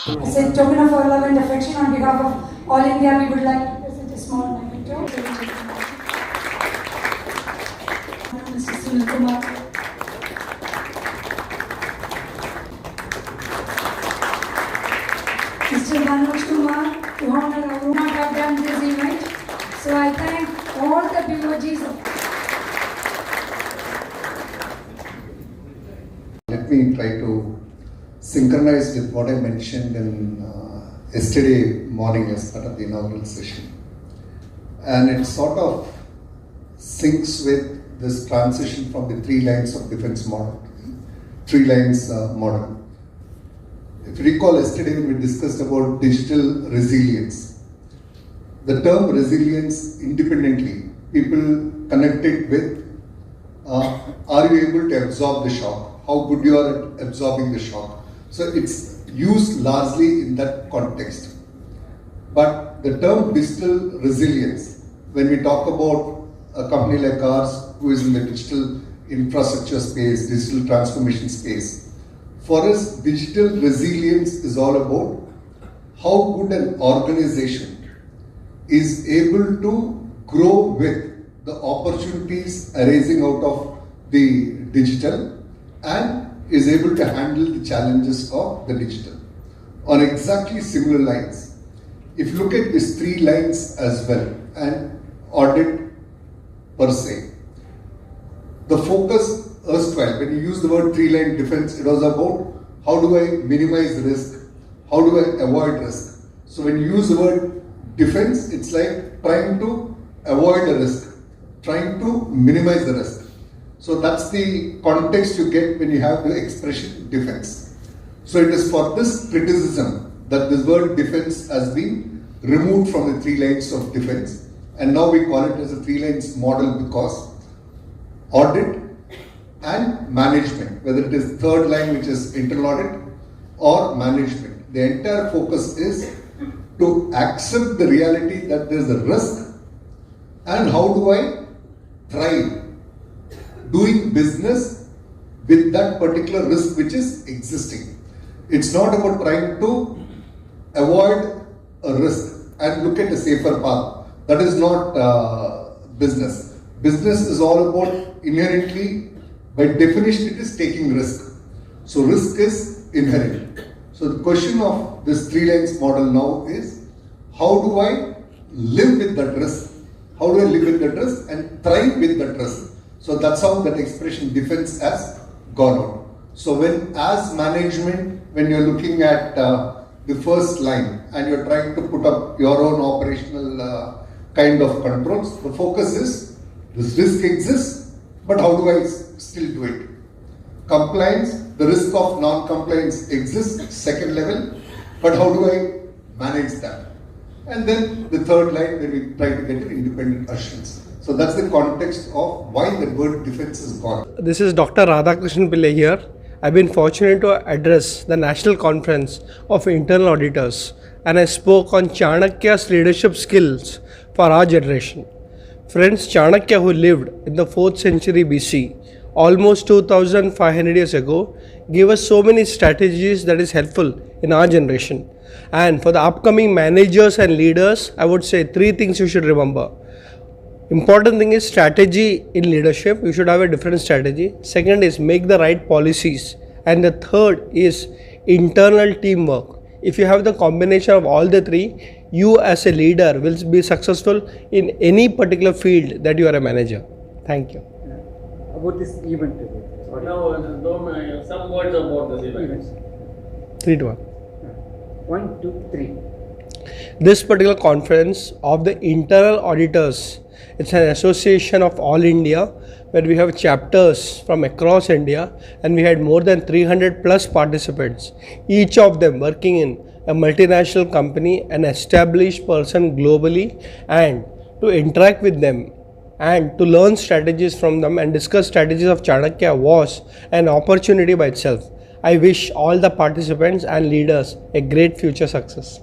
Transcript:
As a token of our love and affection on behalf of all India, we would like to present a small memento. Mr. Sunil Kumar. Mr. Manoj Kumar, to honor our would not have done this event. So I thank all the POGs of Let me try to synchronize with what I mentioned in yesterday morning as part of the inaugural session. And it sort of syncs with this transition from the 3 lines of defense model to the 3 lines model. If you recall yesterday when we discussed about digital resilience, the term resilience independently, people connect it with are you able to absorb the shock? How good you are at absorbing the shock? So it's used largely in that context. But the term digital resilience, when we talk about a company like ours who is in the digital infrastructure space, digital transformation space, for us digital resilience is all about how good an organization is able to grow with the opportunities arising out of the digital and is able to handle the challenges of the digital. On exactly similar lines, if you look at these 3 lines as well and audit per se, the focus erstwhile, when you use the word 3-line defense, it was about how do I minimize risk, how do I avoid risk. So when you use the word defense, it's like trying to avoid the risk, trying to minimize the risk. So that's the context you get when you have the expression defense. So it is for this criticism that this word defense has been removed from the 3 lines of defense, and now we call it as a 3 lines model because audit and management, whether it is 3rd line which is internal audit or management, the entire focus is to accept the reality that there is a risk and how do I thrive doing business with that particular risk which is existing. It's not about trying to avoid a risk and look at a safer path. That is not business. Business is all about inherently, by definition, it is taking risk. So risk is inherent. So the question of this 3 lines model now is how do I live with that risk? How do I live with that risk and thrive with that risk? So that's how that expression defense has gone out. So when as management, when you're looking at the first line and you're trying to put up your own operational kind of controls, the focus is this risk exists, but how do I still do it? Compliance, the risk of non-compliance exists, second level, but how do I manage that? And then the 3rd line, when we try to get an independent assurance. So that's the context of why the word defense is gone. This is Dr. Radhakrishnan Pillai here. I've been fortunate to address the National Conference of Internal Auditors, and I spoke on Chanakya's leadership skills for our generation. Friends, Chanakya, who lived in the 4th century BC, almost 2500 years ago, gave us so many strategies that is helpful in our generation. And for the upcoming managers and leaders, I would say 3 things you should remember. Important thing is strategy in leadership. You should have a different strategy. Second is make the right policies. And the third is internal teamwork. If you have the combination of all the 3, you as a leader will be successful in any particular field that you are a manager. Thank you. About this event. Now, some words about this event. 3 to 1. 1, 2, 3. This particular conference of the internal auditors, it's an association of all India where we have chapters from across India, and we had more than 300 plus participants, each of them working in a multinational company, an established person globally, and to interact with them and to learn strategies from them and discuss strategies of Chanakya was an opportunity by itself. I wish all the participants and leaders a great future success.